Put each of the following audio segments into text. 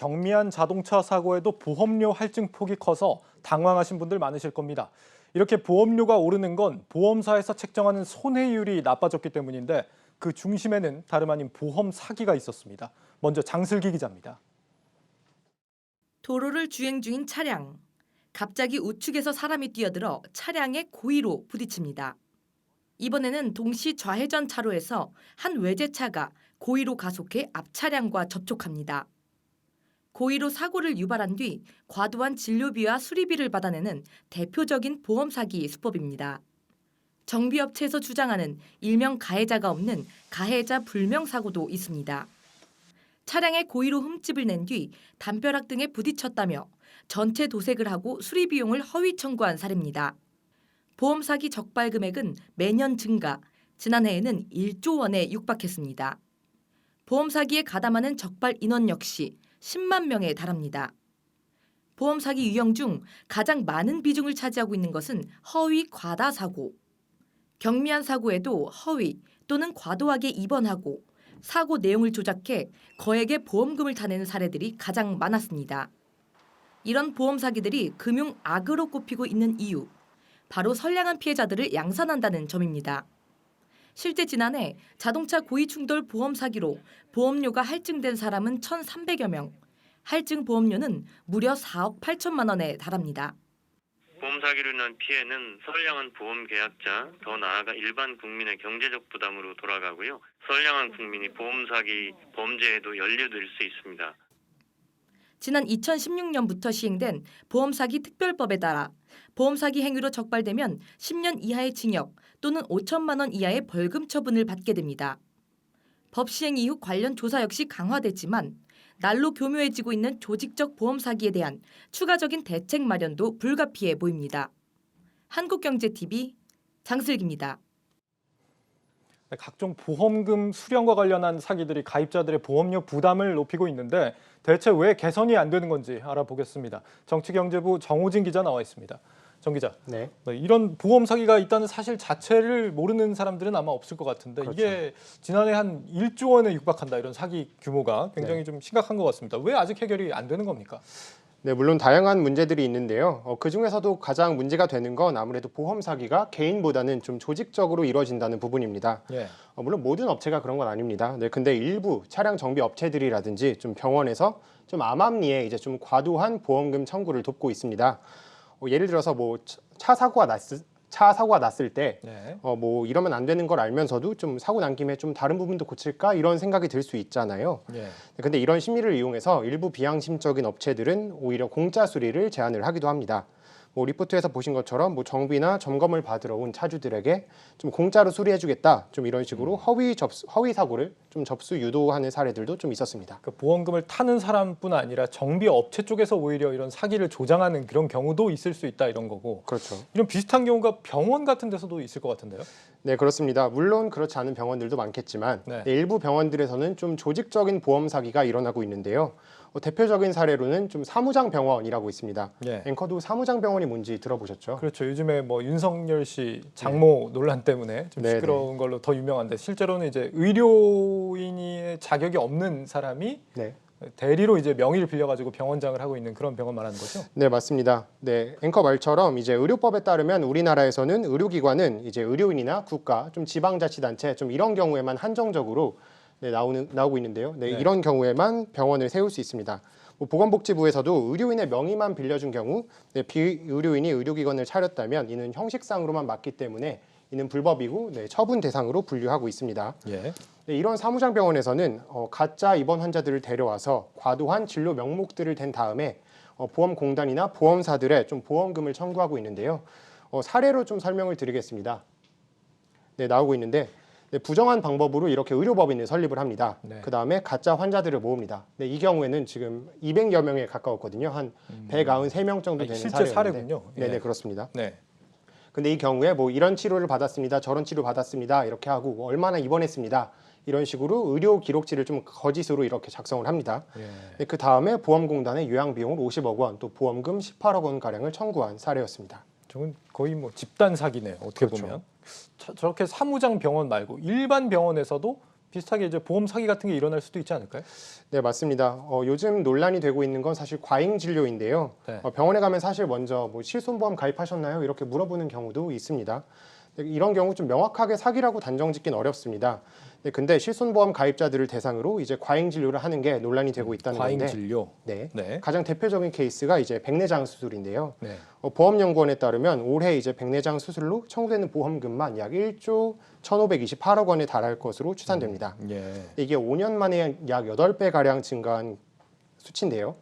경미한 자동차 사고에도 보험료 할증 폭이 커서 당황하신 분들 많으실 겁니다. 이렇게 보험료가 오르는 건 보험사에서 책정하는 손해율이 나빠졌기 때문인데 그 중심에는 다름 아닌 보험 사기가 있었습니다. 먼저 장슬기 기자입니다. 도로를 주행 중인 차량. 갑자기 우측에서 사람이 뛰어들어 차량에 고의로 부딪힙니다. 이번에는 동시 좌회전 차로에서 한 외제차가 고의로 가속해 앞 차량과 접촉합니다. 고의로 사고를 유발한 뒤 과도한 진료비와 수리비를 받아내는 대표적인 보험 사기 수법입니다. 정비업체에서 주장하는 일명 가해자가 없는 가해자 불명 사고도 있습니다. 차량에 고의로 흠집을 낸 뒤 담벼락 등에 부딪혔다며 전체 도색을 하고 수리 비용을 허위 청구한 사례입니다. 보험 사기 적발 금액은 매년 증가, 지난해에는 1조 원에 육박했습니다. 보험 사기에 가담하는 적발 인원 역시 10만 명에 달합니다. 보험 사기 유형 중 가장 많은 비중을 차지하고 있는 것은 허위 과다 사고. 경미한 사고에도 허위 또는 과도하게 입원하고 사고 내용을 조작해 거액의 보험금을 타내는 사례들이 가장 많았습니다. 이런 보험 사기들이 금융 악으로 꼽히고 있는 이유, 바로 선량한 피해자들을 양산한다는 점입니다. 실제 지난해 자동차 고의 충돌 보험 사기로 보험료가 할증된 사람은 1,300여 명, 할증 보험료는 무려 4억 8천만 원에 달합니다. 보험 사기로 인한 피해는 선량한 보험 계약자, 더 나아가 일반 국민의 경제적 부담으로 돌아가고요. 선량한 국민이 보험 사기 범죄에도 연루될 수 있습니다. 지난 2016년부터 시행된 보험 사기 특별법에 따라 보험 사기 행위로 적발되면 10년 이하의 징역 또는 5천만 원 이하의 벌금 처분을 받게 됩니다. 법 시행 이후 관련 조사 역시 강화됐지만 날로 교묘해지고 있는 조직적 보험 사기에 대한 추가적인 대책 마련도 불가피해 보입니다. 한국경제TV 장슬기입니다. 각종 보험금 수령과 관련한 사기들이 가입자들의 보험료 부담을 높이고 있는데 대체 왜 개선이 안 되는 건지 알아보겠습니다. 정치경제부 정호진 기자 나와 있습니다. 정 기자, 네. 이런 보험 사기가 있다는 사실 자체를 모르는 사람들은 아마 없을 것 같은데 그렇죠. 이게 지난해 한 1조 원에 육박한다 이런 사기 규모가 굉장히 네. 좀 심각한 것 같습니다. 왜 아직 해결이 안 되는 겁니까? 네, 물론 다양한 문제들이 있는데요. 그중에서도 가장 문제가 되는 건 아무래도 보험 사기가 개인보다는 좀 조직적으로 이루어진다는 부분입니다. 예. 물론 모든 업체가 그런 건 아닙니다. 네, 근데 일부 차량 정비 업체들이라든지 좀 병원에서 좀 암암리에 이제 좀 과도한 보험금 청구를 돕고 있습니다. 예를 들어서 뭐 차 사고가 났을 때 네. 뭐 이러면 안 되는 걸 알면서도 좀 사고 난 김에 좀 다른 부분도 고칠까 이런 생각이 들 수 있잖아요. 예. 근데 이런 심리를 이용해서 일부 비양심적인 업체들은 오히려 공짜 수리를 제안을 하기도 합니다. 뭐 리포트에서 보신 것처럼 뭐 정비나 점검을 받으러 온 차주들에게 좀 공짜로 수리해주겠다, 좀 이런 식으로 허위 사고를 좀 접수 유도하는 사례들도 좀 있었습니다. 그 보험금을 타는 사람뿐 아니라 정비 업체 쪽에서 오히려 이런 사기를 조장하는 그런 경우도 있을 수 있다 이런 거고. 그렇죠. 이런 비슷한 경우가 병원 같은 데서도 있을 것 같은데요. 네, 그렇습니다. 물론 그렇지 않은 병원들도 많겠지만 네. 일부 병원들에서는 좀 조직적인 보험 사기가 일어나고 있는데요. 대표적인 사례로는 좀 사무장 병원이라고 있습니다. 예. 앵커도 사무장 병원이 뭔지 들어보셨죠? 그렇죠. 요즘에 뭐 윤석열 씨 장모 논란 때문에 좀 네, 시끄러운 걸로 더 유명한데 실제로는 이제 의료인의 자격이 없는 사람이 네. 대리로 이제 명의를 빌려가지고 병원장을 하고 있는 그런 병원 말하는 거죠? 네, 맞습니다. 네, 앵커 말처럼 이제 의료법에 따르면 우리나라에서는 의료기관은 이제 의료인이나 국가, 좀 지방자치단체, 좀 이런 경우에만 한정적으로 네, 나오고 있는데요. 네, 네. 이런 경우에만 병원을 세울 수 있습니다. 뭐 보건복지부에서도 의료인의 명의만 빌려준 경우 네, 비의료인이 의료기관을 차렸다면 이는 형식상으로만 맞기 때문에 이는 불법이고 네, 처분 대상으로 분류하고 있습니다. 예. 네, 이런 사무장 병원에서는 가짜 입원 환자들을 데려와서 과도한 진료 명목들을 댄 다음에 보험공단이나 보험사들의 좀 보험금을 청구하고 있는데요. 사례로 좀 설명을 드리겠습니다. 네, 나오고 있는데 네, 부정한 방법으로 이렇게 의료법인을 설립을 합니다. 네. 그 다음에 가짜 환자들을 모읍니다. 네, 이 경우에는 지금 200여 명에 가까웠거든요. 한 193명 정도 되는 실제 사례였는데. 사례군요. 예. 네, 그렇습니다. 네. 근데 이 경우에 뭐 이런 치료를 받았습니다, 저런 치료 받았습니다 이렇게 하고 뭐 얼마나 입원했습니다 이런 식으로 의료 기록지를 좀 거짓으로 이렇게 작성을 합니다. 예. 네, 그 다음에 보험공단에 요양비용을 50억 원, 또 보험금 18억 원 가량을 청구한 사례였습니다. 저건 거의 뭐 집단 사기네요. 어떻게 그렇죠. 보면. 저렇게 사무장 병원 말고 일반 병원에서도 비슷하게 이제 보험 사기 같은 게 일어날 수도 있지 않을까요? 네, 맞습니다. 요즘 논란이 되고 있는 건 사실 과잉 진료인데요. 네. 병원에 가면 사실 먼저 뭐 실손보험 가입하셨나요? 이렇게 물어보는 경우도 있습니다. 이런 경우 좀 명확하게 사기라고 단정짓긴 어렵습니다. 근데 실손보험 가입자들을 대상으로 이제 과잉 진료를 하는 게 논란이 되고 있다는 과잉 건데, 진료. 네. 네. 가장 대표적인 케이스가 이제 백내장 수술인데요. 네. 보험연구원에 따르면 올해 이제 백내장 수술로 청구되는 보험금만 약 1조 1,528억 원에 달할 것으로 추산됩니다. 예. 이게 5년 만에 약 8배 가량 증가한 수치인데요.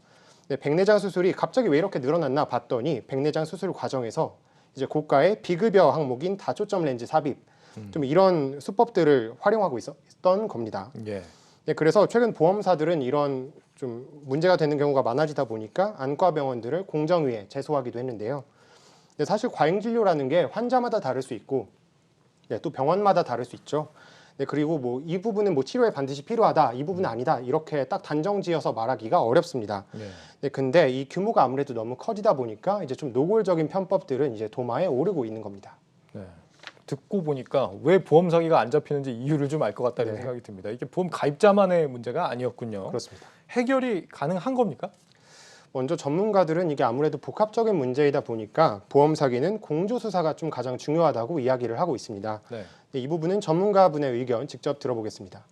백내장 수술이 갑자기 왜 이렇게 늘어났나 봤더니 백내장 수술 과정에서 이제 고가의 비급여 항목인 다초점 렌즈 삽입, 좀 이런 수법들을 활용하고 있었던 겁니다. 예. 그래서 최근 보험사들은 이런 좀 문제가 되는 경우가 많아지다 보니까 안과 병원들을 공정위에 제소하기도 했는데요. 근데 사실 과잉 진료라는 게 환자마다 다를 수 있고, 또 병원마다 다를 수 있죠. 그리고 뭐 이 부분은 뭐 치료에 반드시 필요하다, 이 부분은 아니다, 이렇게 딱 단정지어서 말하기가 어렵습니다. 근데 이 규모가 아무래도 너무 커지다 보니까 이제 좀 노골적인 편법들은 이제 도마에 오르고 있는 겁니다. 네. 듣고 보니까 왜 보험 사기가 안 잡히는지 이유를 좀 알 것 같다는 네. 생각이 듭니다. 이게 보험 가입자만의 문제가 아니었군요. 그렇습니다. 해결이 가능한 겁니까? 먼저 전문가들은 이게 아무래도 복합적인 문제이다 보니까 보험 사기는 공조수사가 좀 가장 중요하다고 이야기를 하고 있습니다. 네. 이 부분은 전문가분의 의견 직접 들어보겠습니다.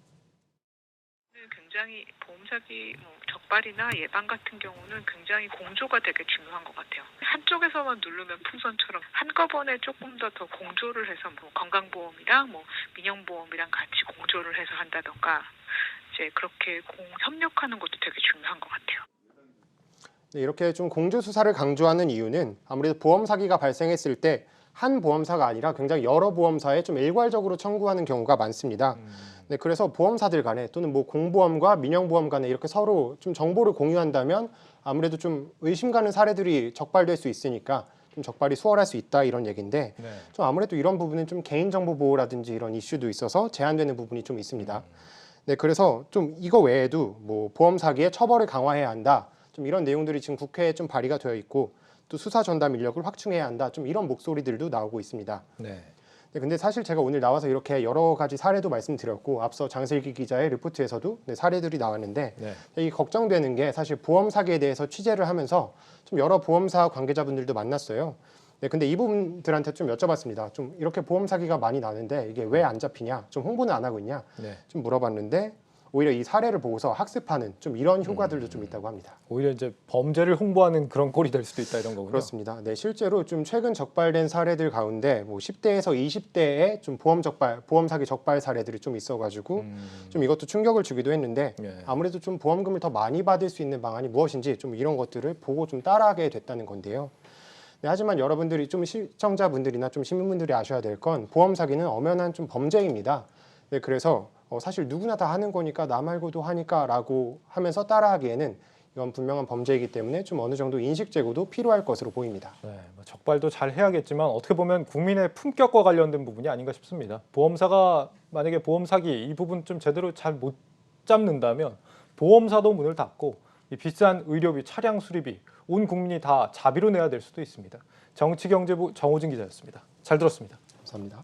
굉장히 보험 사기 적발이나 예방 같은 경우는 굉장히 공조가 되게 중요한 것 같아요. 한쪽에서만 누르면 풍선처럼 한꺼번에 조금 더 공조를 해서 뭐 건강보험이랑 뭐 민영보험이랑 같이 공조를 해서 한다던가 이제 그렇게 협력하는 것도 되게 중요한 것 같아요. 이렇게 좀 공조수사를 강조하는 이유는 아무래도 보험 사기가 발생했을 때 한 보험사가 아니라 굉장히 여러 보험사에 좀 일괄적으로 청구하는 경우가 많습니다. 그래서 보험사들 간에 또는 뭐 공보험과 민영보험 간에 이렇게 서로 좀 정보를 공유한다면 아무래도 좀 의심 가는 사례들이 적발될 수 있으니까 좀 적발이 수월할 수 있다 이런 얘기인데, 네. 좀 아무래도 이런 부분은 좀 개인정보 보호라든지 이런 이슈도 있어서 제한되는 부분이 좀 있습니다. 그래서 좀 이거 외에도 뭐 보험 사기의 처벌을 강화해야 한다, 좀 이런 내용들이 지금 국회에 좀 발의가 되어 있고, 또 수사 전담 인력을 확충해야 한다, 좀 이런 목소리들도 나오고 있습니다. 네. 근데 사실 제가 오늘 나와서 이렇게 여러 가지 사례도 말씀드렸고, 앞서 장슬기 기자의 리포트에서도 사례들이 나왔는데, 네. 이 걱정되는 게 사실 보험 사기에 대해서 취재를 하면서 좀 여러 보험사 관계자분들도 만났어요. 근데 이 부분들한테 좀 여쭤봤습니다. 좀 이렇게 보험 사기가 많이 나는데 이게 왜 안 잡히냐, 좀 홍보는 안 하고 있냐, 네. 좀 물어봤는데 오히려 이 사례를 보고서 학습하는 좀 이런 효과들도 좀 있다고 합니다. 오히려 이제 범죄를 홍보하는 그런 꼴이 될 수도 있다 이런 거군요. 그렇습니다. 실제로 좀 최근 적발된 사례들 가운데 뭐 10대에서 20대의 좀 보험 사기 적발 사례들이 좀 있어가지고 좀 이것도 충격을 주기도 했는데, 예. 아무래도 좀 보험금을 더 많이 받을 수 있는 방안이 무엇인지 좀 이런 것들을 보고 좀 따라하게 됐다는 건데요. 하지만 여러분들이 좀 시청자분들이나 좀 시민분들이 아셔야 될 건 보험 사기는 엄연한 좀 범죄입니다. 그래서 사실 누구나 다 하는 거니까 나 말고도 하니까라고 하면서 따라하기에는 이건 분명한 범죄이기 때문에 좀 어느 정도 인식 제고도 필요할 것으로 보입니다. 네, 뭐 적발도 잘 해야겠지만 어떻게 보면 국민의 품격과 관련된 부분이 아닌가 싶습니다. 보험사가 만약에 보험 사기 이 부분 좀 제대로 잘 못 잡는다면 보험사도 문을 닫고 이 비싼 의료비, 차량 수리비 온 국민이 다 자비로 내야 될 수도 있습니다. 정치경제부 정호진 기자였습니다. 잘 들었습니다. 감사합니다.